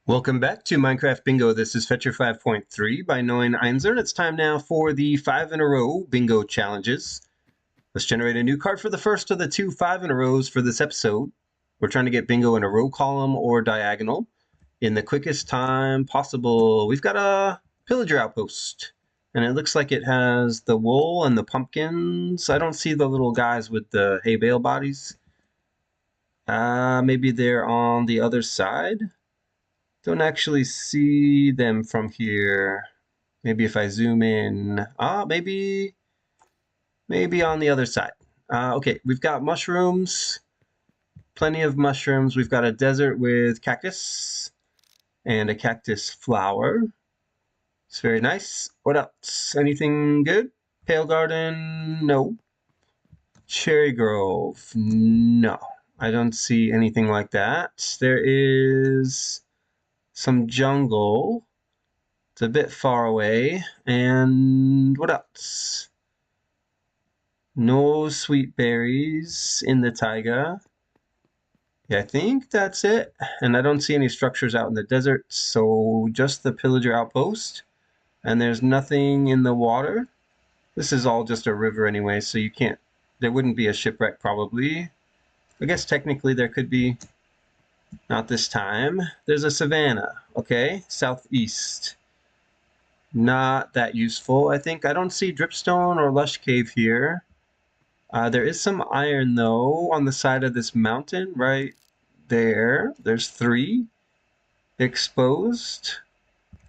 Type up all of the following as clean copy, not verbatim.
Welcome back to Minecraft Bingo. This is Fetchr 5.3 by Noin Einzer. It's time now for the 5 in a row bingo challenges. Let's generate a new card for the first of the 2 5 in a rows for this episode. We're trying to get bingo in a row column or diagonal in the quickest time possible. We've got a pillager outpost, and it looks like it has the wool and the pumpkins. I don't see the little guys with the hay bale bodies. Maybe they're on the other side. Don't actually see them from here. Maybe if I zoom in. Maybe on the other side. Okay, we've got mushrooms. Plenty of mushrooms. We've got a desert with cactus and a cactus flower. It's very nice. What else? Anything good? Pale garden? No. Cherry grove? No. I don't see anything like that. There is some jungle. It's a bit far away. And what else? No sweet berries in the taiga. Yeah, I think that's it. And I don't see any structures out in the desert, so just the pillager outpost. And there's nothing in the water. This is all just a river anyway, so you can't, there wouldn't be a shipwreck probably. I guess technically there could be. Not this time. There's a savanna, okay? Southeast. Not that useful, I think. I don't see dripstone or lush cave here. There is some iron, though, on the side of this mountain right there. There's 3 exposed.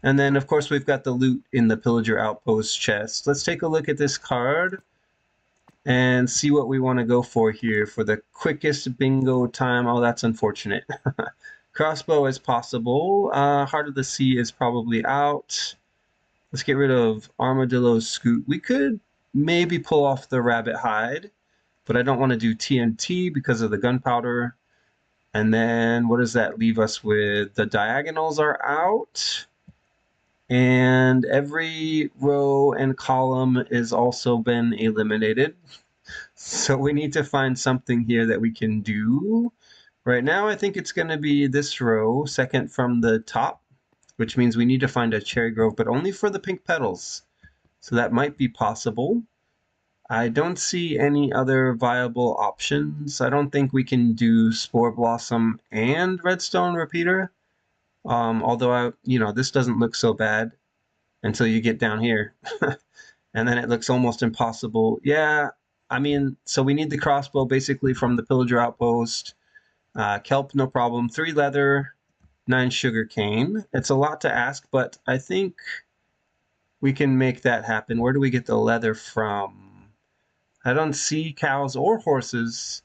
And then, of course, we've got the loot in the pillager outpost chest. Let's take a look at this card and see what we want to go for here for the quickest bingo time. Oh, that's unfortunate. Crossbow is possible. Heart of the Sea is probably out. Let's get rid of Armadillo's Scoot. We could maybe pull off the rabbit hide, but I don't want to do TNT because of the gunpowder. And then what does that leave us with? The diagonals are out. And every row and column has also been eliminated. So we need to find something here that we can do. Right now, I think it's going to be this row, second from the top, which means we need to find a cherry grove, but only for the pink petals. So that might be possible. I don't see any other viable options. I don't think we can do Spore Blossom and Redstone Repeater. Although, this doesn't look so bad until you get down here. And then it looks almost impossible. Yeah, so we need the crossbow basically from the pillager outpost. Kelp, no problem. 3 leather, 9 sugar cane. It's a lot to ask, but I think we can make that happen. Where do we get the leather from? I don't see cows or horses,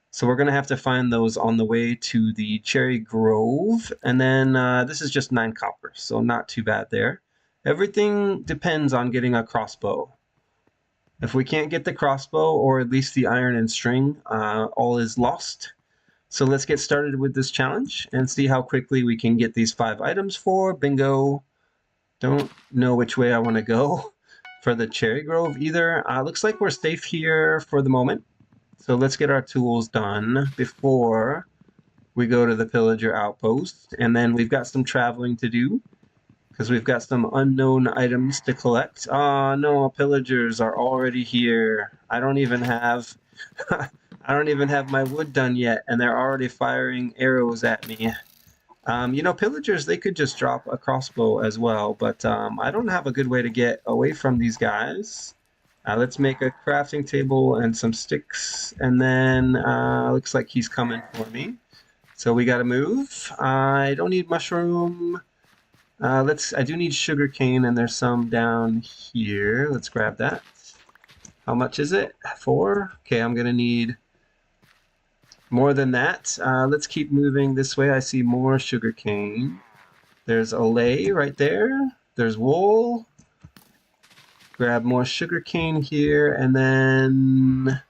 so we're going to have to find those on the way to the cherry grove. And then this is just 9 copper, so not too bad there. Everything depends on getting a crossbow. If we can't get the crossbow, or at least the iron and string, all is lost. So let's get started with this challenge and see how quickly we can get these 5 items for bingo. Don't know which way I want to go for the cherry grove either. Looks like we're safe here for the moment. So let's get our tools done before we go to the pillager outpost. And then we've got some traveling to do because we've got some unknown items to collect. Oh no, pillagers are already here. I don't even have my wood done yet, and they're already firing arrows at me. Pillagers, they could just drop a crossbow as well, but I don't have a good way to get away from these guys. Let's make a crafting table and some sticks, and then looks like he's coming for me. So we gotta move. I don't need mushroom. I do need sugar cane, and there's some down here. Let's grab that. How much is it? 4? Okay, I'm gonna need more than that. Let's keep moving this way. I see more sugar cane. There's a lay right there. There's wool. Grab more sugar cane here, and then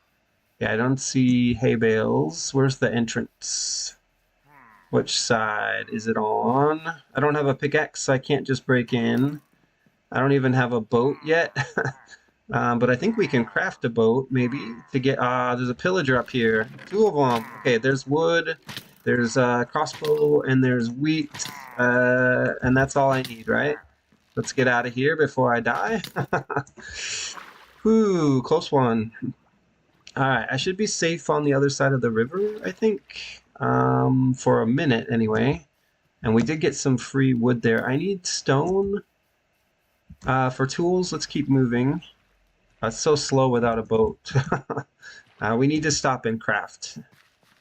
yeah, I don't see hay bales. Where's the entrance? Which side is it on? I don't have a pickaxe, so I can't just break in. I don't even have a boat yet. But I think we can craft a boat, maybe, to get... there's a pillager up here. 2 of them. Okay, there's wood. There's a crossbow and there's wheat, and that's all I need, right? Let's get out of here before I die. Whew, close one. Alright, I should be safe on the other side of the river, I think. For a minute, anyway. And we did get some free wood there. I need stone. For tools, let's keep moving. It's so slow without a boat. We need to stop and craft.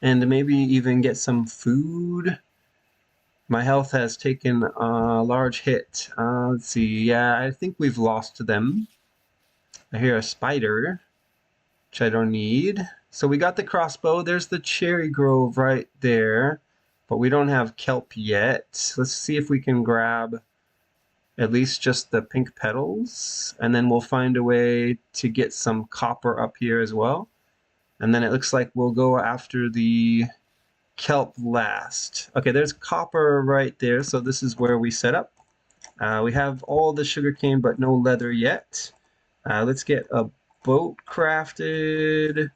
And maybe even get some food. My health has taken a large hit. Let's see. Yeah, I think we've lost them. I hear a spider, which I don't need. So we got the crossbow. There's the cherry grove right there. But we don't have kelp yet. Let's see if we can grab at least just the pink petals. And then we'll find a way to get some copper up here as well. And then it looks like we'll go after the kelp last. Okay, there's copper right there. So this is where we set up. We have all the sugarcane, but no leather yet. Let's get a boat crafted.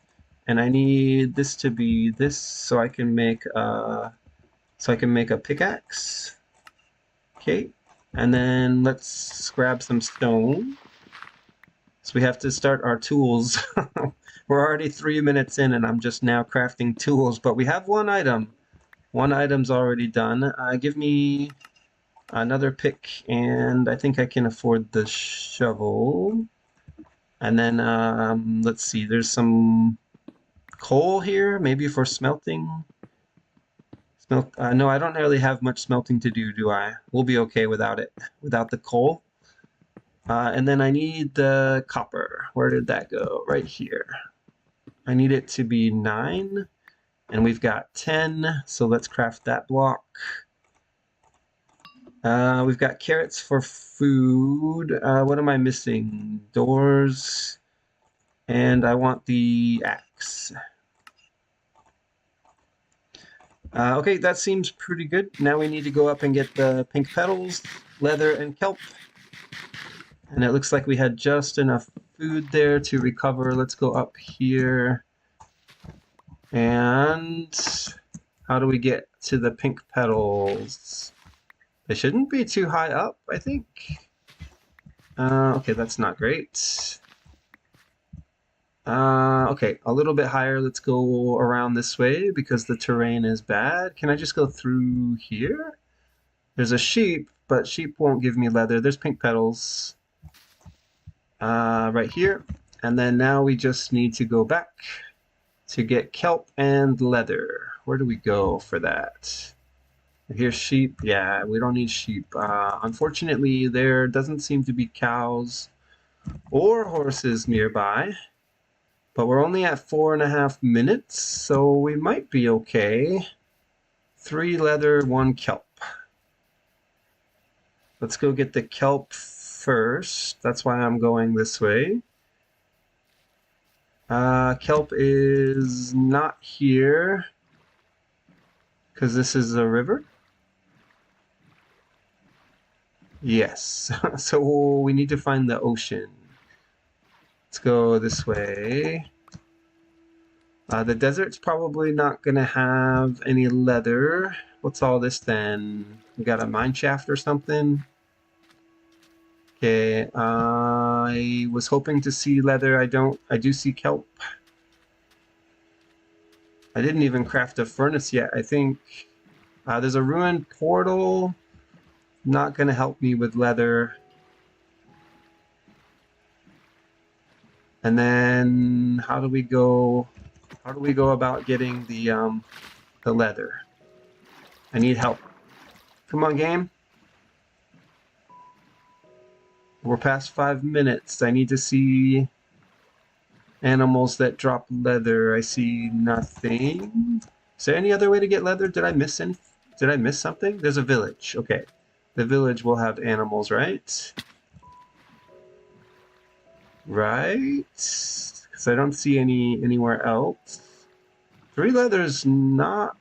And I need this to be this so I can make a pickaxe. Okay. And then let's grab some stone. So we have to start our tools. We're already 3 minutes in and I'm just now crafting tools, but we have one item. One item's already done. Give me another pick and I think I can afford the shovel. And then let's see, there's some coal here, maybe for smelting. No, I don't really have much smelting to do I? We'll be okay without it, without the coal. And then I need the copper. Where did that go? Right here. I need it to be 9, and we've got 10, so let's craft that block. We've got carrots for food. What am I missing? Doors, and I want the axe. Okay, that seems pretty good. Now we need to go up and get the pink petals, leather, and kelp. And it looks like we had just enough food there to recover. Let's go up here. And how do we get to the pink petals? They shouldn't be too high up, I think. Okay, that's not great. Okay, a little bit higher. Let's go around this way because the terrain is bad. Can I just go through here? There's a sheep, but sheep won't give me leather. There's pink petals right here. And then now we just need to go back to get kelp and leather. Where do we go for that? Here's sheep. Yeah, we don't need sheep. Unfortunately, there doesn't seem to be cows or horses nearby. But we're only at 4.5 minutes, so we might be okay. 3 leather, 1 kelp. Let's go get the kelp first. That's why I'm going this way. Kelp is not here because this is a river. Yes, so we need to find the ocean. Let's go this way. The desert's probably not going to have any leather. What's all this then? We got a mine shaft or something? Okay, I was hoping to see leather. I do see kelp. I didn't even craft a furnace yet, I think. There's a ruined portal. Not going to help me with leather. And then how do we go about getting the leather? I need help. Come on, game. We're past 5 minutes. I need to see animals that drop leather. I see nothing. Is there any other way to get leather? Did I miss something? There's a village. Okay. The village will have animals, right? Right? Because I don't see anywhere else. 3 leather's not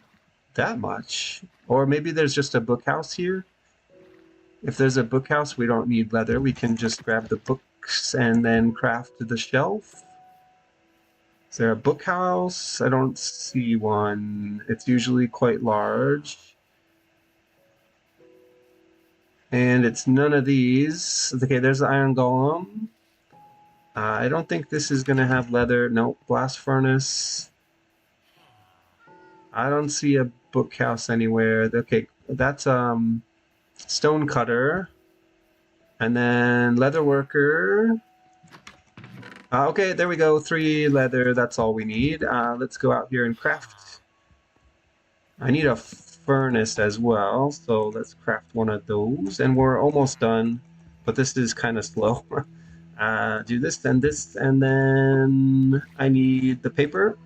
that much. Or maybe there's just a book house here. If there's a book house, we don't need leather. We can just grab the books and then craft the shelf. Is there a book house? I don't see one. It's usually quite large. And it's none of these. Okay, there's the iron golem. I don't think this is going to have leather. Nope, blast furnace. I don't see a book house anywhere. Okay, that's stone cutter. And then leather worker. Okay, there we go. 3 leather. That's all we need. Let's go out here and craft. I need a furnace as well, so let's craft one of those. And we're almost done, but this is kind of slow. Do this, and then I need the paper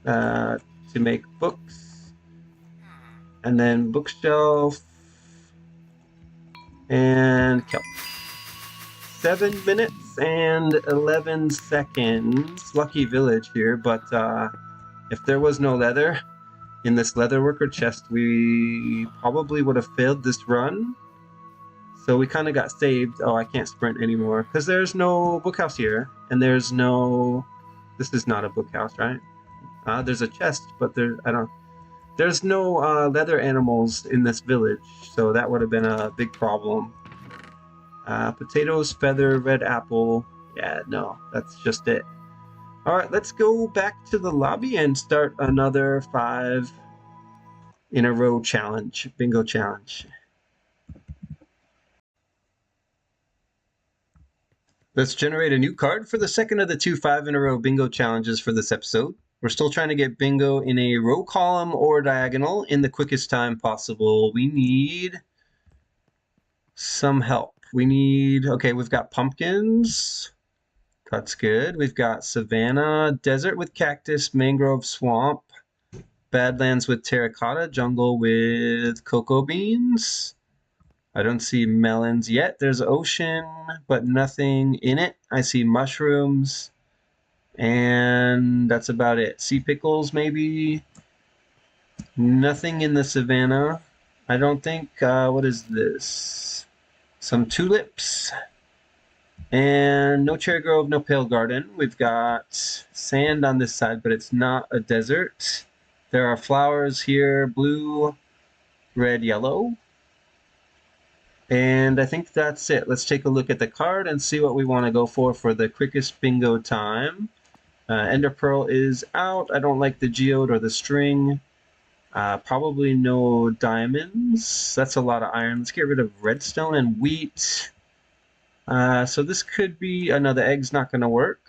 to make books. And then bookshelf and kelp. 7 minutes and 11 seconds. Lucky village here, but if there was no leather in this leather worker chest, we probably would have failed this run. So we kind of got saved. Oh, I can't sprint anymore because there's no bookhouse here, and there's no. This is not a bookhouse, right? There's a chest, but there's no leather animals in this village, so that would have been a big problem. Potatoes, feather, red apple. Yeah, no, that's just it. All right, let's go back to the lobby and start another 5 in a row challenge, bingo challenge. Let's generate a new card for the second of the 2 5 in a row bingo challenges for this episode. We're still trying to get bingo in a row column or diagonal in the quickest time possible. We need some help. Okay, we've got pumpkins. That's good. We've got savanna, desert with cactus, mangrove swamp, badlands with terracotta, jungle with cocoa beans. I don't see melons yet. There's ocean, but nothing in it. I see mushrooms, and that's about it. Sea pickles, maybe. Nothing in the savanna. I don't think. What is this? Some tulips. And no cherry grove, no pale garden. We've got sand on this side, but it's not a desert. There are flowers here, blue, red, yellow. And I think that's it. Let's take a look at the card and see what we want to go for the quickest bingo time. Ender Pearl is out. I don't like the geode or the string. Probably no diamonds. That's a lot of iron. Let's get rid of redstone and wheat. So this could be another egg's not going to work.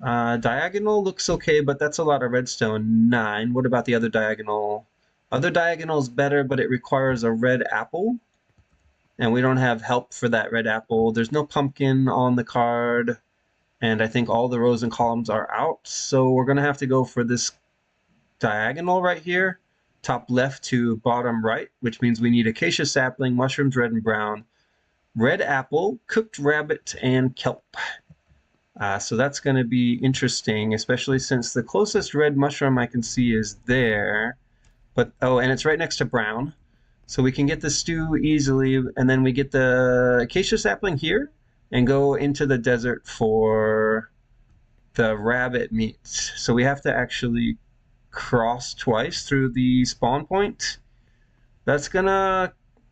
Diagonal looks okay, but that's a lot of redstone. 9. What about the other diagonal? Other diagonal's better, but it requires a red apple. And we don't have help for that red apple. There's no pumpkin on the card. And I think all the rows and columns are out. So we're going to have to go for this diagonal right here. Top left to bottom right, which means we need acacia sapling, mushrooms red and brown, red apple, cooked rabbit, and kelp. So that's going to be interesting, especially since the closest red mushroom I can see is there. But and it's right next to brown. So we can get the stew easily, and then we get the acacia sapling here and go into the desert for the rabbit meat. So we have to actually cross twice through the spawn point. That's gonna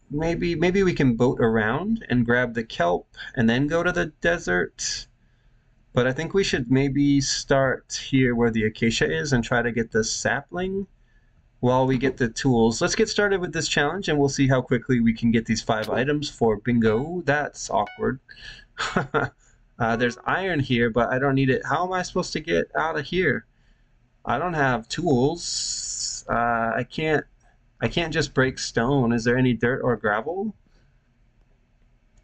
maybe we can boat around and grab the kelp and then go to the desert. But I think we should maybe start here where the acacia is and try to get the sapling while we get the tools. Let's get started with this challenge and we'll see how quickly we can get these 5 items for bingo. That's awkward. There's iron here, but I don't need it. How am I supposed to get out of here? I don't have tools. I can't just break stone. Is there any dirt or gravel?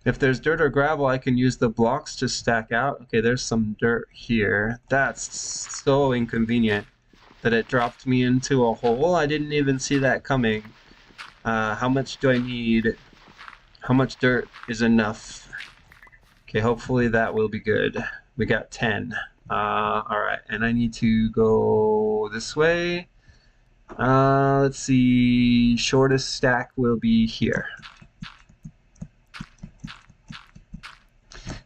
If there's dirt or gravel, I can use the blocks to stack out. Okay, there's some dirt here. That's so inconvenient that it dropped me into a hole. I didn't even see that coming. How much do I need? How much dirt is enough? Okay, hopefully that will be good. We got 10. All right, and I need to go this way. Let's see, shortest stack will be here.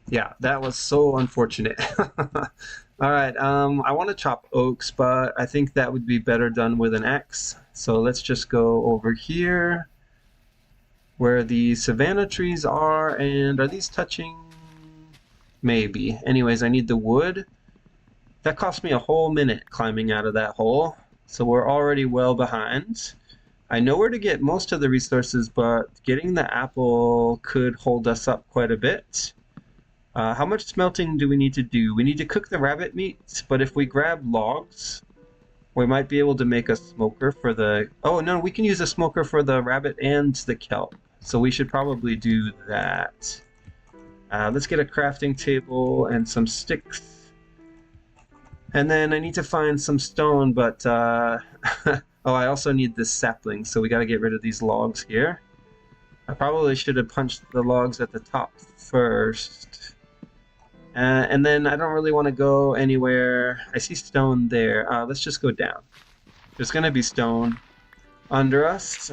Yeah, that was so unfortunate. All right, I want to chop oaks, but I think that would be better done with an axe. So let's just go over here where the savanna trees are, and are these touching? Maybe. Anyways, I need the wood. That cost me a whole minute climbing out of that hole, so we're already well behind. I know where to get most of the resources, but getting the apple could hold us up quite a bit. How much smelting do we need to do? We need to cook the rabbit meat, but if we grab logs, we might be able to make a smoker for the... Oh, no, we can use a smoker for the rabbit and the kelp. So we should probably do that. Let's get a crafting table and some sticks. And then I need to find some stone, but... oh, I also need this sapling, so we got to get rid of these logs here. I probably should have punched the logs at the top first. And then I don't really want to go anywhere. I see stone there. Let's just go down. There's going to be stone under us.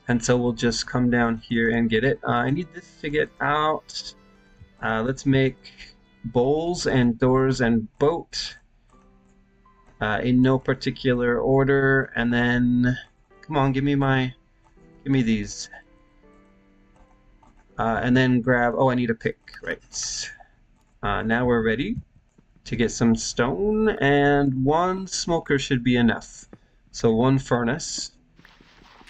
And so we'll just come down here and get it. I need this to get out. Let's make bowls and doors and boat. In no particular order. And then, come on, give me these. And then grab, oh, I need a pick, right. Now we're ready to get some stone, and one smoker should be enough. So one furnace,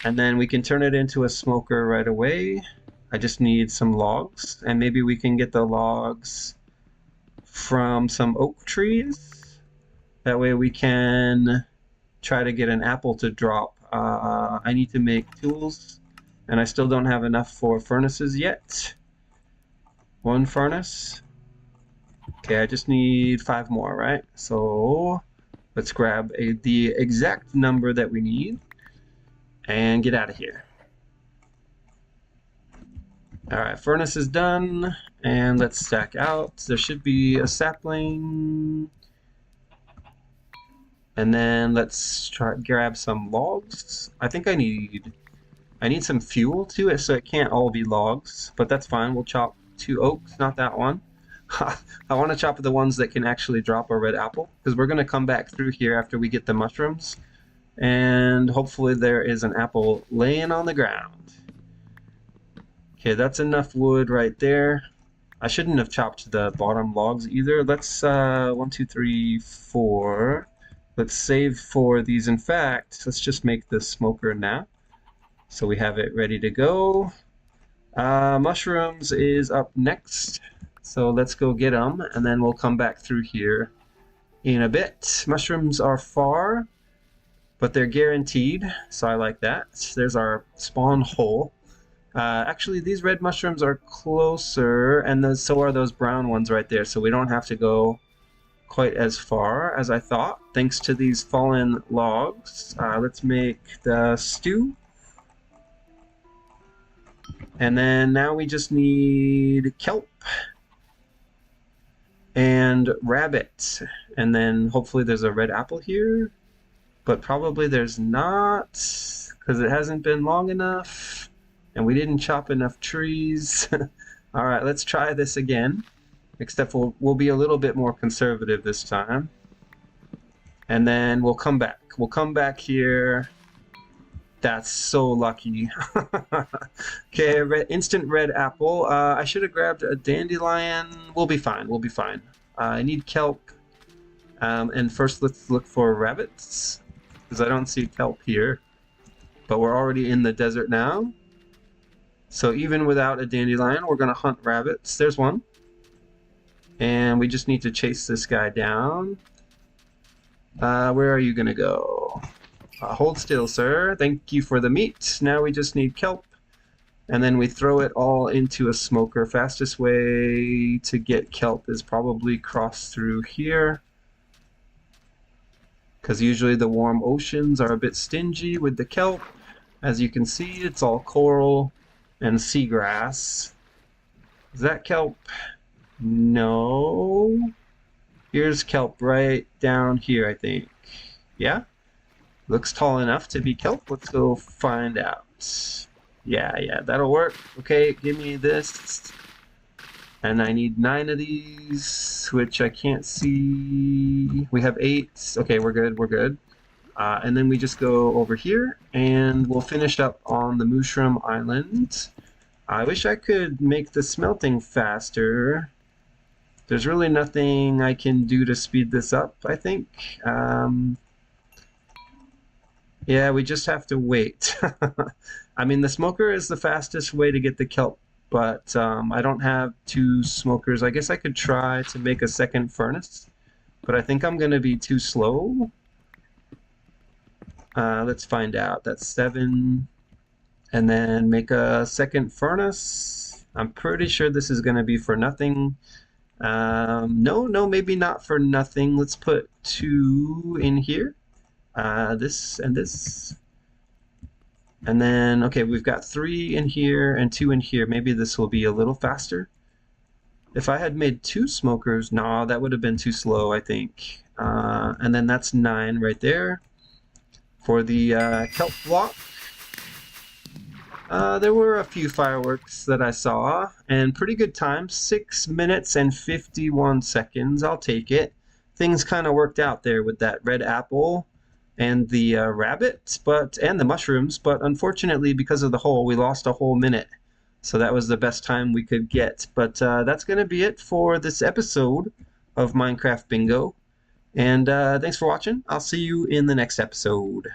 and then we can turn it into a smoker right away. I just need some logs, and maybe we can get the logs from some oak trees. That way we can try to get an apple to drop. I need to make tools, and I still don't have enough for furnaces yet. One furnace. Okay, I just need 5 more, right? So let's grab the exact number that we need and get out of here. All right, furnace is done, and let's stack out. There should be a sapling. And then let's grab some logs. I think I need some fuel to it, so it can't all be logs, but that's fine. We'll chop 2 oaks, not that one. I want to chop the ones that can actually drop a red apple, because we're going to come back through here after we get the mushrooms, and hopefully there is an apple laying on the ground. Okay, that's enough wood right there. I shouldn't have chopped the bottom logs either. Let's 1, 2, 3, 4. Let's save for these. In fact, let's just make the smoker now, so we have it ready to go. Mushrooms is up next. So let's go get them, and then we'll come back through here in a bit. Mushrooms are far, but they're guaranteed, so I like that. There's our spawn hole. Actually, these red mushrooms are closer, and so are those brown ones right there, so we don't have to go quite as far as I thought, thanks to these fallen logs. Let's make the stew. And then now we just need kelp and rabbit, and then hopefully there's a red apple here, but probably there's not, because it hasn't been long enough and we didn't chop enough trees. All right, let's try this again, except we'll be a little bit more conservative this time, and then we'll come back here. That's so lucky. Okay, instant red apple. I should have grabbed a dandelion. We'll be fine. I need kelp. And first let's look for rabbits, because I don't see kelp here. But we're already in the desert now. So even without a dandelion, we're going to hunt rabbits. There's one. And we just need to chase this guy down. Where are you going to go? Hold still, sir. Thank you for the meat. Now we just need kelp. And then we throw it all into a smoker. Fastest way to get kelp is probably cross through here, because usually the warm oceans are a bit stingy with the kelp. As you can see, it's all coral and seagrass. Is that kelp? No. Here's kelp right down here, I think. Yeah? Looks tall enough to be kelp. Let's go find out. Yeah, that'll work. Okay, give me this. And I need 9 of these, which I can't see. We have 8. Okay, we're good, we're good. And then we just go over here, and we'll finish up on the Mushroom Island. I wish I could make the smelting faster. There's really nothing I can do to speed this up, I think. Yeah, we just have to wait. I mean, the smoker is the fastest way to get the kelp, but I don't have 2 smokers. I guess I could try to make a second furnace, but I think I'm going to be too slow. Let's find out. That's 7. And then make a second furnace. I'm pretty sure this is going to be for nothing. No, maybe not for nothing. Let's put 2 in here. This and this. And then, okay, we've got 3 in here and 2 in here. Maybe this will be a little faster. If I had made 2 smokers, nah, that would have been too slow, I think. And then that's 9 right there. For the kelp block, there were a few fireworks that I saw, and pretty good time, 6 minutes and 51 seconds. I'll take it. Things kind of worked out there with that red apple and the rabbit, and the mushrooms, but unfortunately, because of the hole, we lost a whole minute. So that was the best time we could get. But that's going to be it for this episode of Minecraft Bingo. And thanks for watching. I'll see you in the next episode.